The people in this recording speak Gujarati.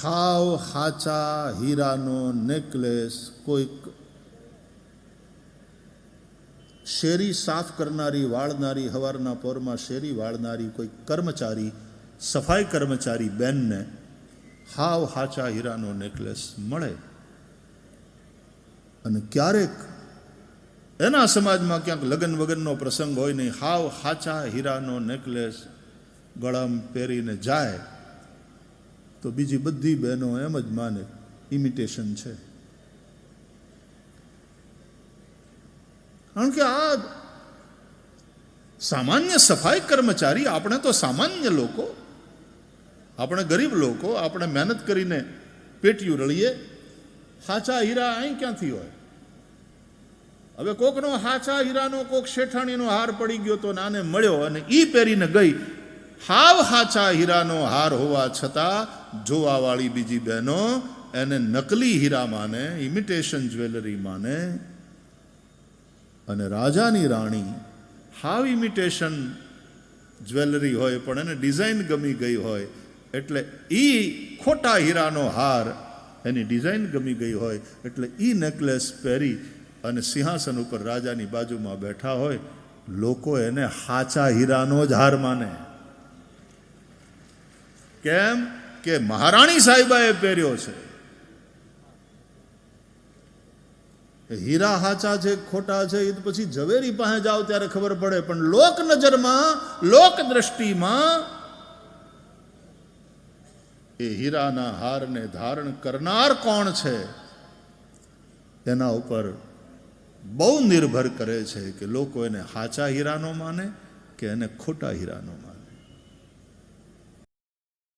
હાવ હાચા હીરાનો નેકલેસ કોઈક શેરી સાફ કરનારી વાળનારી, હવારના પોરમાં શેરી વાળનારી કોઈ કર્મચારી, સફાઈ કર્મચારી બેનને હાવ હાચા હીરાનો નેકલેસ મળે અને ક્યારેક એના સમાજમાં ક્યાંક લગ્ન વગનનો પ્રસંગ હોય નહીં, હાવ હાચા હીરાનો નેકલેસ ગળામાં પહેરીને જાય તો બીજી બધી બહેનો એમ જ માને ઇમિટેશન છે. કારણ કે આ સામાન્ય સફાઈ કર્મચારી, આપણે તો સામાન્ય લોકો, આપણે ગરીબ લોકો, આપણે મહેનત કરીને પેટીયું રળીએ, હાચા હીરા અહીં ક્યાંથી હોય? હવે કોકનો હાચા હીરાનો કોક શેઠાણીનો હાર પડી ગયો તો નાને મળ્યો અને ઈ પહેરીને ગઈ, હાવ હાચા હીરાનો હાર હોવા છતાં જોવાવાળી બીજી બહેનો એને નકલી હીરા માને, ઇમિટેશન જ્વેલરી માને. અને રાજાની રાણી હાવ ઇમિટેશન જ્વેલરી હોય પણ એને ડિઝાઇન ગમી ગઈ હોય એટલે ઈ ખોટા હીરાનો હાર, એની ડિઝાઇન ગમી ગઈ હોય એટલે ઈ નેકલેસ પહેરી અને સિંહાસન ઉપર રાજાની બાજુમાં બેઠા હોય, લોકો એને હાચા હીરાનો જ હાર માને. કેમ કે મહારાણી સાહેબાએ પહેર્યો છે. હીરા હાચા છે ખોટા છે એ તો પછી ઝવેરી પાસે જાઓ ત્યારે ખબર પડે, પણ લોક નજરમાં, લોક દ્રષ્ટિમાં એ હીરાના હારને ધારણ કરનાર કોણ છે એના ઉપર બહુ નિર્ભર કરે છે કે લોકો એને હાચા હીરાનો માને કે એને ખોટા હીરાનો માને.